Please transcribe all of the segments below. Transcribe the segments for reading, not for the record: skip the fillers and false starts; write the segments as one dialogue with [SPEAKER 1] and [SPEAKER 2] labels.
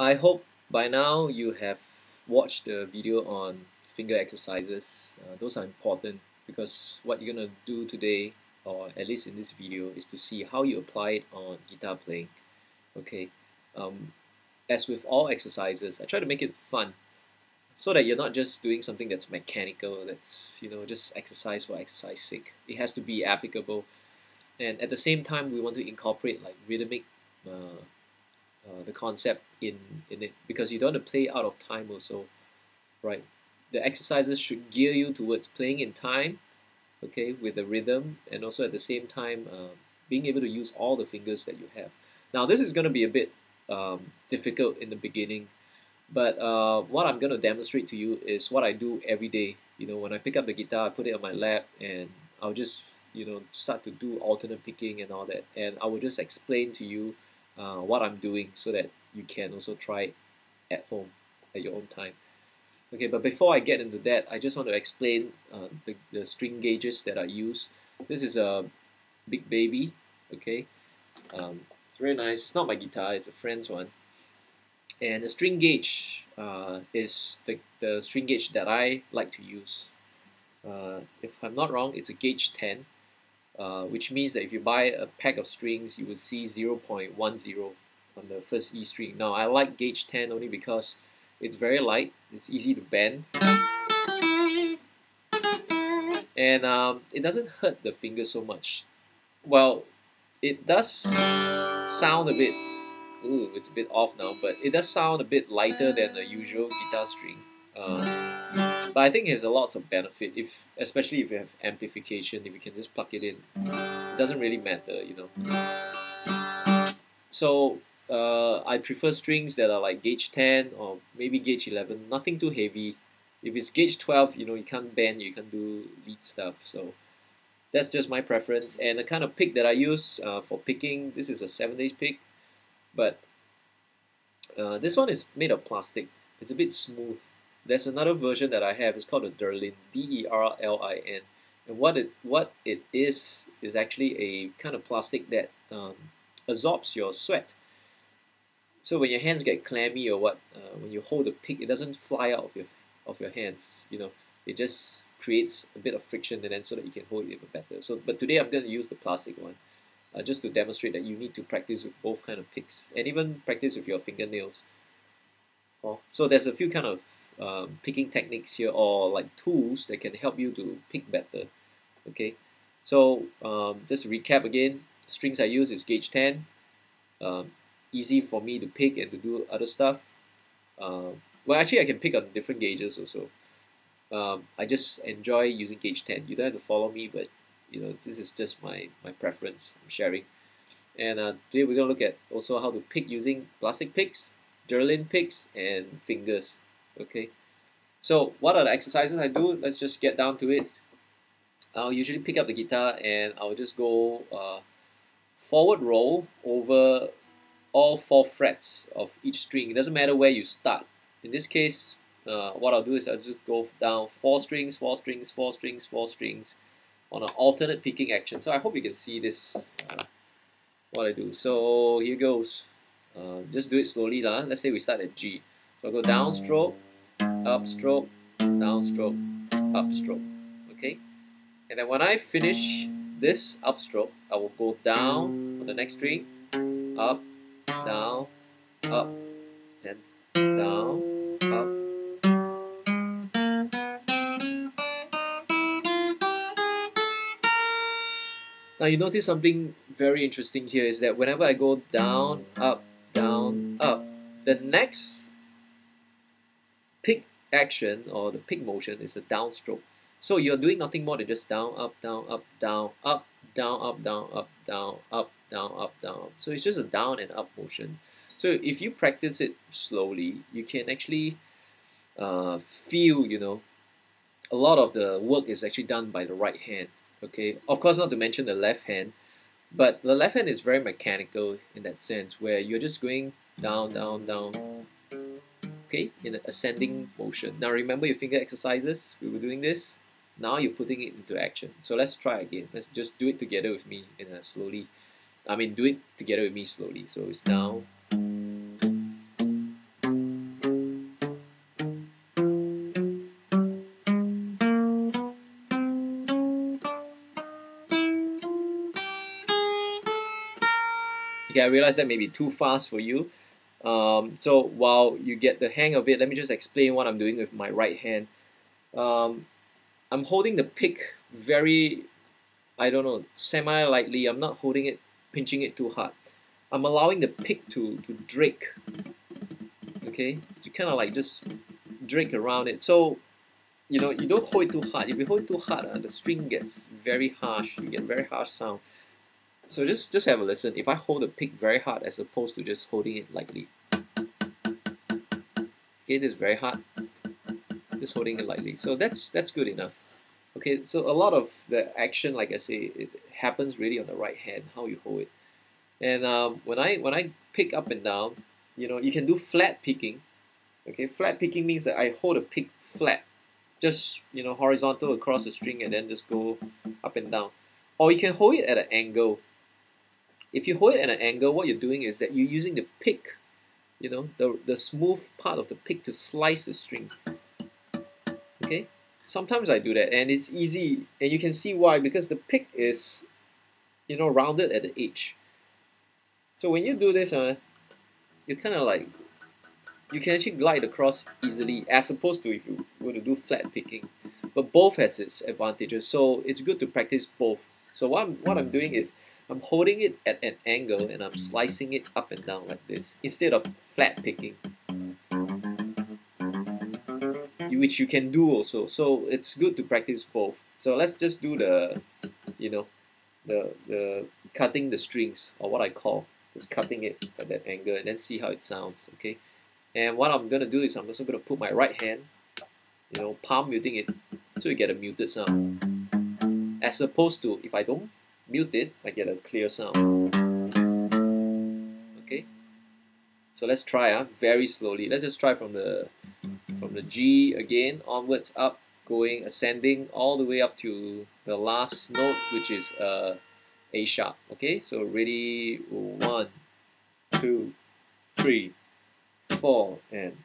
[SPEAKER 1] I hope by now you have watched the video on finger exercises. Those are important because what you're gonna do today, or at least in this video, is to see how you apply it on guitar playing. Okay, um, as with all exercises, I try to make it fun so that you're not just doing something that's mechanical, that's just exercise for exercise sake. It has to be applicable, and at the same time, we want to incorporate like rhythmic. The concept in it, because you don't want to play out of time also, right? The exercises should gear you towards playing in time, okay, with the rhythm, and also at the same time being able to use all the fingers that you have. Now this is going to be a bit difficult in the beginning, but what I'm going to demonstrate to you is what I do every day. When I pick up the guitar, I put it on my lap, and I'll just start to do alternate picking and all that, and I will just explain to you what I'm doing so that you can also try it at home at your own time. Okay, but before I get into that, I just want to explain the string gauges that I use. This is a Big Baby, okay? It's very nice. It's not my guitar, it's a friend's one. And the string gauge is the string gauge that I like to use. If I'm not wrong, it's a gauge 10, which means that if you buy a pack of strings, you will see 0.10 on the first E string. Now, I like gauge 10 only because it's very light, it's easy to bend, and it doesn't hurt the finger so much. Well, it does sound a bit, ooh, it's a bit off now, but it does sound a bit lighter than the usual guitar string. But I think it has a lots of benefit, especially if you have amplification, if you can just plug it in. It doesn't really matter. So I prefer strings that are like gauge 10 or maybe gauge 11, nothing too heavy. If it's gauge 12, you can't bend, you can't do lead stuff. So that's just my preference. And the kind of pick that I use for picking, this is a 7/8 pick, but this one is made of plastic. It's a bit smooth. There's another version that I have. It's called a Derlin, Derlin, and what it is actually a kind of plastic that absorbs your sweat. So when your hands get clammy or what, when you hold the pick, it doesn't fly out of your hands. It just creates a bit of friction, and then so that you can hold it even better. So, but today I'm going to use the plastic one, just to demonstrate that you need to practice with both kind of picks, and even practice with your fingernails. So there's a few kind of picking techniques here, or like tools that can help you to pick better. Okay, so just to recap again, the strings I use is gauge 10. Easy for me to pick and to do other stuff. Well, actually, I can pick on different gauges also. I just enjoy using gauge 10. You don't have to follow me, but this is just my preference. I'm sharing. And today we're going to look at also how to pick using plastic picks, Derlin picks, and fingers. Okay. So what are the exercises I do? Let's just get down to it. I'll usually pick up the guitar and I'll just go forward roll over all 4 frets of each string. It doesn't matter where you start. In this case, what I'll do is I'll just go down 4 strings, 4 strings, 4 strings, 4 strings on an alternate picking action. So I hope you can see this, what I do. So here goes. Just do it slowly. Let's say we start at G. So I'll go down stroke, up stroke, down stroke, up stroke. Okay? And then when I finish this upstroke, I will go down on the next string, up, down, up, then down, up. Now you notice something very interesting here is that whenever I go down, up, the next pick action or the pick motion is a downstroke. So you're doing nothing more than just down, up, down, up, down, up, down, up, down, up, down, up, down, up, down. So it's just a down and up motion. So if you practice it slowly, you can actually feel, a lot of the work is actually done by the right hand. Okay, of course, not to mention the left hand, but the left hand is very mechanical in that sense, where you're just going down, down, down, okay, in an ascending motion. Now remember your finger exercises, we were doing this. Now you're putting it into action. So let's try again. Let's just do it together with me in a slowly. Do it together with me slowly. So it's down, Okay, I realize that may be too fast for you. So while you get the hang of it, let me just explain what I'm doing with my right hand. I'm holding the pick very, I don't know, semi-lightly. I'm not holding it, pinching it too hard. I'm allowing the pick to drake, okay, to kind of like just drake around it. So, you know, you don't hold it too hard. If you hold it too hard, the string gets very harsh. You get very harsh sound. So just have a listen. If I hold the pick very hard as opposed to just holding it lightly. Okay, this is very hard. Just holding it lightly. So that's good enough. Okay, so a lot of the action, like I say, it happens really on the right hand, how you hold it. And when I pick up and down, you know, you can do flat picking. Okay, flat picking means that I hold a pick flat, just, you know, horizontal across the string and then just go up and down. Or you can hold it at an angle. If you hold it at an angle, what you're doing is that you're using the pick, you know, the smooth part of the pick to slice the string. Okay, sometimes I do that and it's easy, and you can see why, because the pick is, you know, rounded at the edge. So when you do this, you kind of like, you can actually glide across easily as opposed to if you were to do flat picking. But both has its advantages, so it's good to practice both. So what I'm doing is I'm holding it at an angle and I'm slicing it up and down like this instead of flat picking, which you can do also. So it's good to practice both. So let's just do the, you know, the cutting the strings, or what I call just cutting it at that angle, and then see how it sounds. Okay, and what I'm gonna do is I'm also gonna put my right hand, you know, palm muting it, so you get a muted sound, as opposed to if I don't mute it, I get a clear sound. Okay, so let's try very slowly. Let's just try from the G again, onwards, up, going, ascending all the way up to the last note, which is A sharp. Okay, so ready, 1, 2, 3, 4, and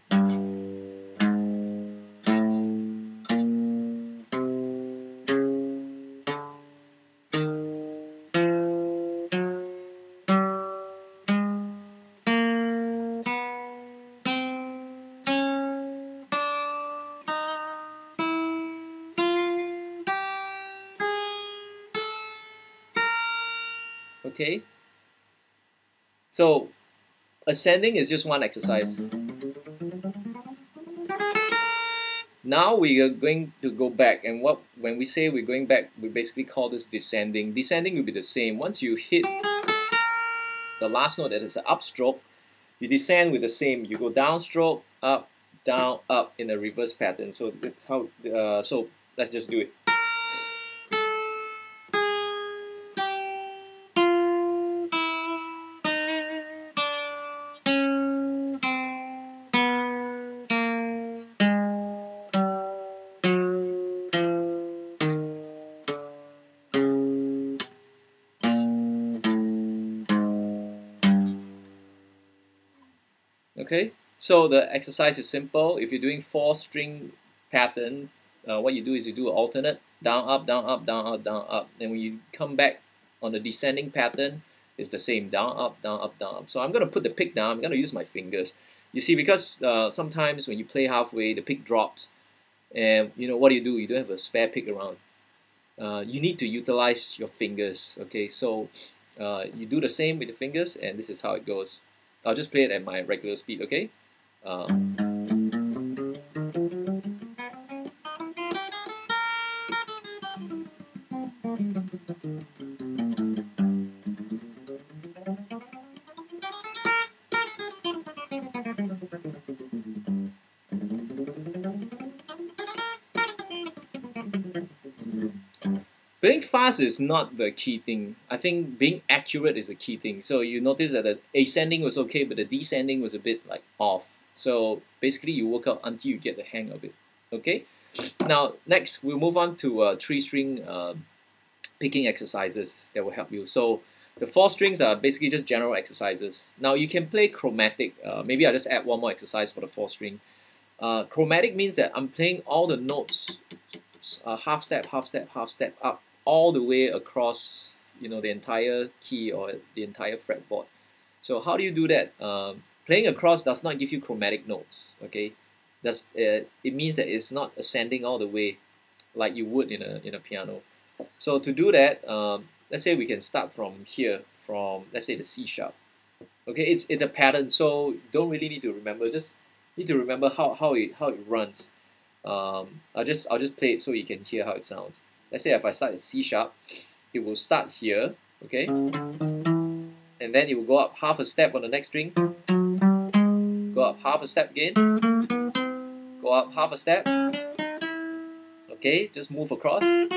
[SPEAKER 1] okay. So ascending is just one exercise. Now we are going to go back, and when we say we're going back, we basically call this descending. Descending will be the same. Once you hit the last note that is an upstroke, you descend with the same. You go downstroke, up, down, up in a reverse pattern. So so let's just do it. Okay, so the exercise is simple. If you're doing 4-string pattern, what you do is you do an alternate down, up, down, up, down, up, down, up. And when you come back on the descending pattern, it's the same, down, up, down, up, down, up. So I'm going to put the pick down. I'm going to use my fingers. You see, because sometimes when you play halfway, the pick drops. And you know, what do? You don't have a spare pick around. You need to utilize your fingers. Okay, so you do the same with the fingers, and this is how it goes. I'll just play it at my regular speed, okay? Playing fast is not the key thing. I think being accurate is the key thing. So you notice that the ascending was okay, but the descending was a bit like off. So basically you work out until you get the hang of it. Okay? Now next we'll move on to 3-string picking exercises that will help you. So the 4 strings are basically just general exercises. Now you can play chromatic. Maybe I'll just add one more exercise for the 4-string. Chromatic means that I'm playing all the notes half step, half step, half step up, all the way across, you know, the entire key or the entire fretboard. So how do you do that? Playing across does not give you chromatic notes. Okay, it means that it's not ascending all the way like you would in a piano. So to do that, let's say we can start from here, from let's say the C sharp. Okay, it's a pattern, so don't really need to remember. Just need to remember how it runs. I'll just play it so you can hear how it sounds. Let's say if I start at C sharp, it will start here. Okay, and then it will go up half a step on the next string, go up half a step again, go up half a step. Okay, just move across, and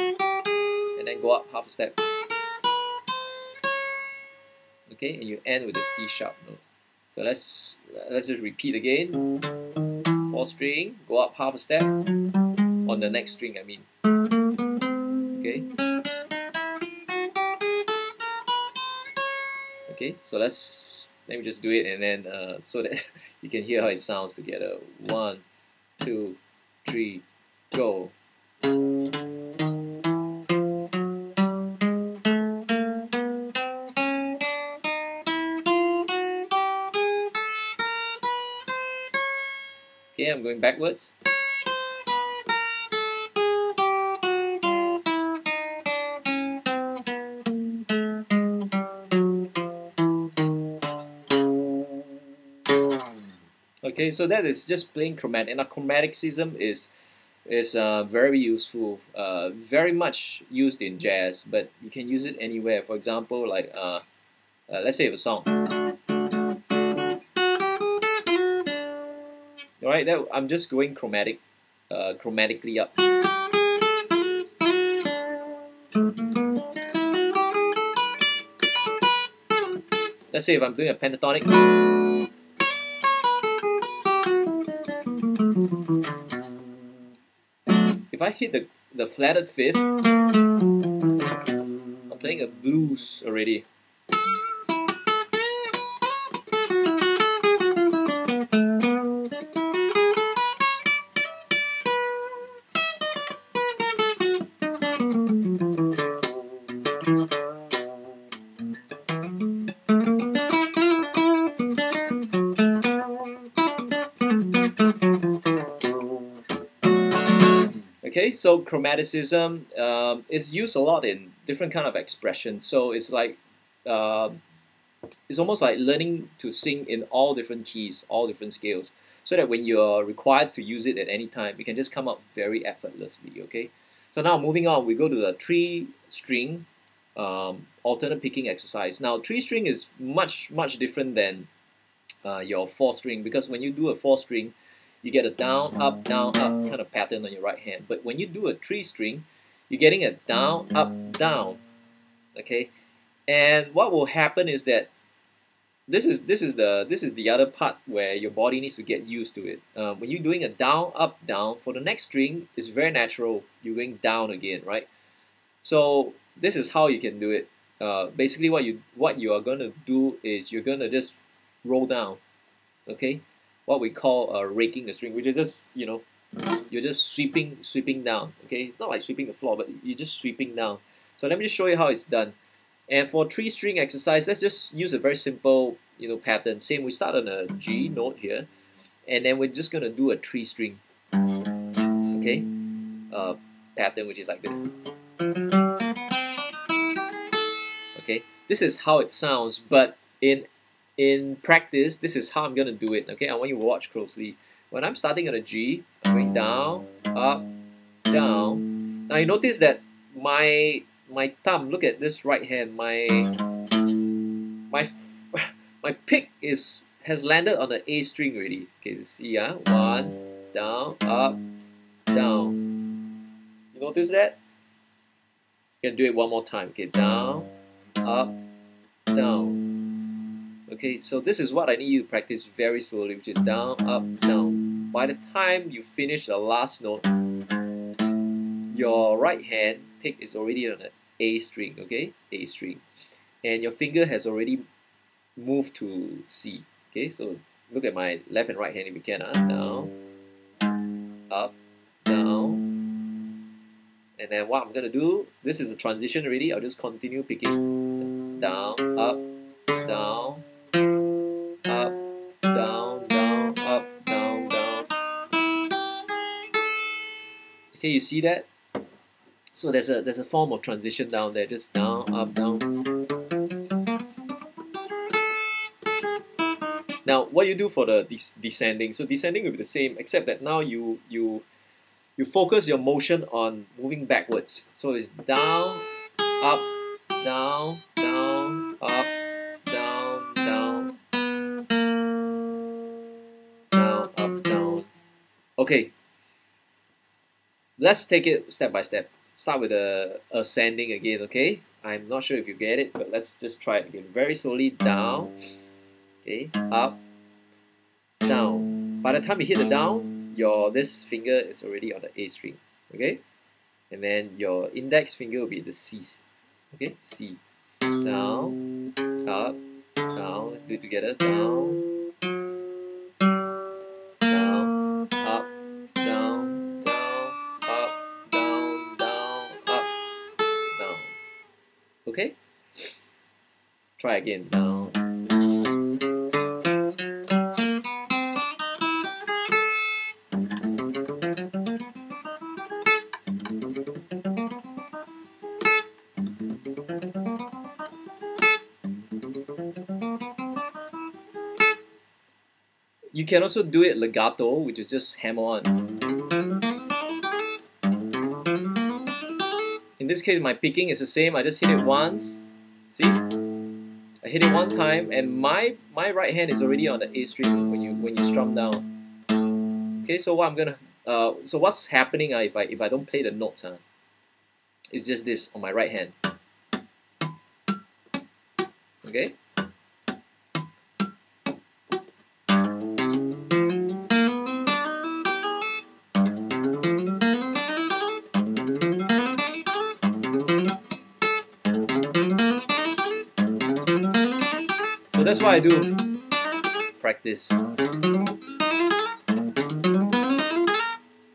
[SPEAKER 1] then go up half a step. Okay, and you end with the C sharp note. So let's just repeat again. 4th string, go up half a step on the next string. I mean, okay. Okay, so let me just do it, and then so that you can hear how it sounds together. 1, 2, 3, go. Okay, I'm going backwards. Okay, so that is just plain chromatic, and a chromaticism is very useful, very much used in jazz, but you can use it anywhere. For example, like let's say a song. All right, I'm just going chromatic, chromatically up. Let's say if I'm doing a pentatonic. If I hit the flatted 5th, I'm playing a blues already. Okay, so chromaticism is used a lot in different kind of expressions. So it's like it's almost like learning to sing in all different keys, all different scales, so that when you're required to use it at any time, you can just come up very effortlessly. Okay, so now moving on, we go to the 3-string alternate picking exercise. Now 3-string is much different than your 4th string, because when you do a 4th string, you get a down, up kind of pattern on your right hand. But when you do a 3-string, you're getting a down, up, down. Okay, and what will happen is that this is the other part where your body needs to get used to it. When you're doing a down, up, down, for the next string, it's very natural. You're going down again, right? So this is how you can do it. Basically, what you are going to do is you're going to just roll down. Okay, what we call raking the string, which is just, you know, you're just sweeping down. Okay, it's not like sweeping the floor, but you're just sweeping down. So let me just show you how it's done. And for 3-string exercise, let's just use a very simple, you know, pattern. Same, we start on a G note here, and then we're just gonna do a 3-string. Okay, pattern which is like this. Okay, this is how it sounds, but in practice, this is how I'm gonna do it. Okay, I want you to watch closely. When I'm starting on a G, I'm going down, up, down. Now you notice that my thumb, look at this right hand, my pick has landed on the A string already. Okay, see, 1, down, up, down. You notice that? You can do it one more time. Okay, down, up, down. Okay, so this is what I need you to practice very slowly, which is down, up, down. By the time you finish the last note, your right hand pick is already on the A string, okay? A string. And your finger has already moved to C. Okay, so look at my left and right hand if you can. Down, up, down. And then what I'm gonna do, this is a transition already, I'll just continue picking. Down, up, down, Okay, you see that? So there's a form of transition down there, just down, up, down. Now, what you do for the descending? So descending will be the same, except that now you focus your motion on moving backwards. So it's down, up, down, down, up, down, down, down, up, down. Okay, let's take it step by step. Start with the ascending again, okay? I'm not sure if you get it, but let's just try it again. Very slowly, down, okay, up, down. By the time you hit the down, this finger is already on the A string, okay? And then your index finger will be the C's, okay? C, down, up, down. Let's do it together. Down, down, up, down, down, up, down, down, up, down. Okay? Try again. Down. You can also do it legato, which is just hammer on. In this case, my picking is the same. I just hit it once. See? I hit it one time, and my right hand is already on the A string when you strum down. Okay, so what's happening if I don't play the notes? It's just this on my right hand. Okay. So that's why I do practice.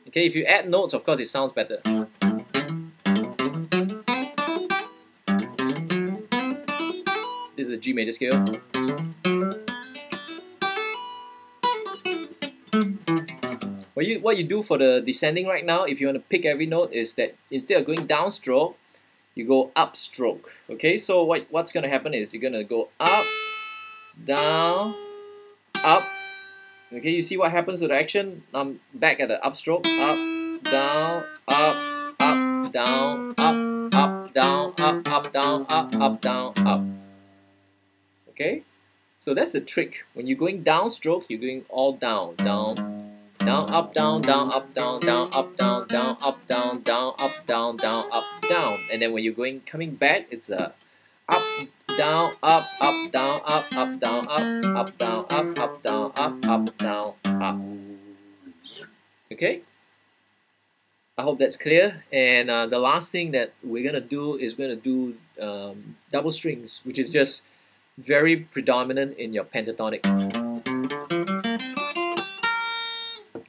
[SPEAKER 1] Okay, if you add notes, of course, it sounds better. This is a G major scale. What you do for the descending right now, if you want to pick every note, is that instead of going down stroke, you go up stroke. Okay, so what's going to happen is you're going to go up, down, up. Okay, you see what happens to the action? I'm back at the upstroke. Up, down, up, down, up, down, up, down, up, down, up. Okay? So that's the trick. When you're going downstroke, you're going all down, down, down, up, down, down, up, down, down, up, down, down, up, down, down, up, down, down, up, down. And then when you're coming back, it's a up, down, up, down, up, down, up, down, up, down, up, down, up. Okay? I hope that's clear. And the last thing that we're gonna do is double strings, which is just very predominant in your pentatonic.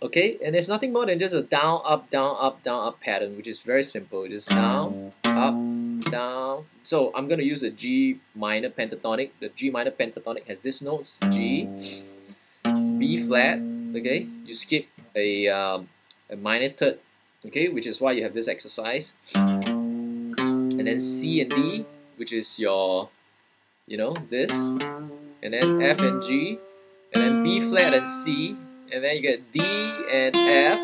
[SPEAKER 1] Okay, and it's nothing more than just a down, up, down, up, down, up pattern, which is very simple. Just down, up, down. So I'm going to use a G minor pentatonic. The G minor pentatonic has these notes: G, B flat. Okay, you skip a minor third. Okay, which is why you have this exercise. And then C and D, which is your, this, and then F and G, and then B flat and C. And then you get D and F,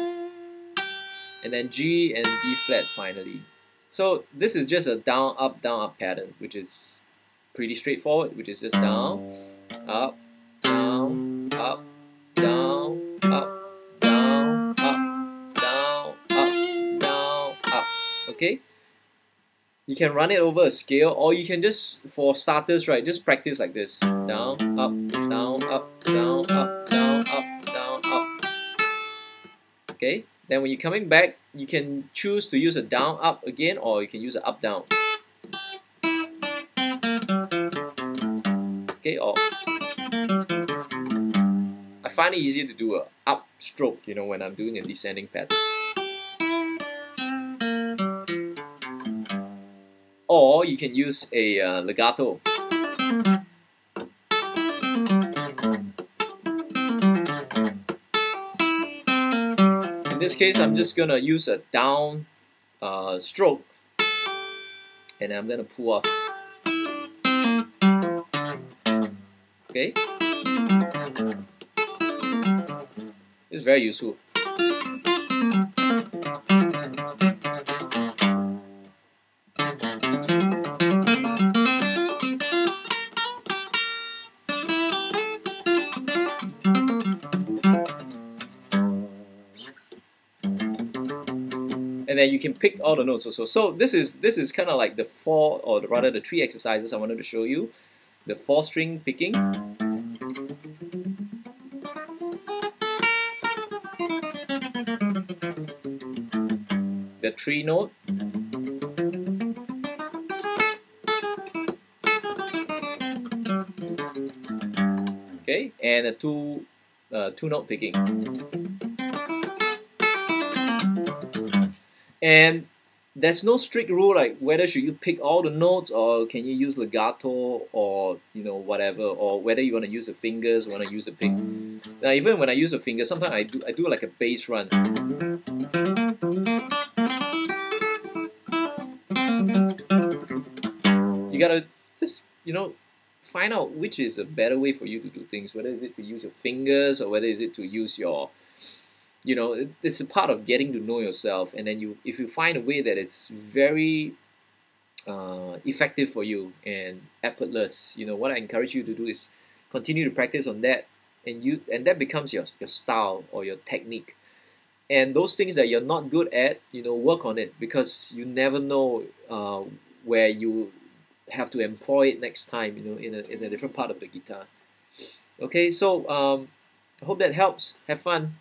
[SPEAKER 1] and then G and B flat finally. So this is just a down, up pattern, which is pretty straightforward, which is just down, up, down, up, down, up, down, up, down, up, down, up. Okay? You can run it over a scale, or you can just, for starters, right, just practice like this. Down, up, down, up, down, up, down, up, down, up. Okay? Then when you're coming back, you can choose to use a down, up again, or you can use an up, down. Okay? Or I find it easier to do a up stroke, when I'm doing a descending pattern. Or you can use a legato. In this case, I'm just gonna use a down stroke, and I'm gonna pull off. Okay, it's very useful. And then you can pick all the notes also. So this is kind of like the four, or rather the three exercises I wanted to show you. The 4-string picking, the 3-note, okay, and a 2-note picking. And there's no strict rule like whether should you pick all the notes or can you use legato or whatever, or whether you want to use the fingers or want to use the pick. Now even when I use the fingers, sometimes I do like a bass run. You gotta just find out which is a better way for you to do things, whether is it to use your fingers or whether is it to use your it's a part of getting to know yourself. And then if you find a way that it's very effective for you and effortless, what I encourage you to do is continue to practice on that, and that becomes your style or your technique. And those things that you're not good at, work on it, because you never know where you have to employ it next time, in a different part of the guitar. Okay, so I hope that helps. Have fun.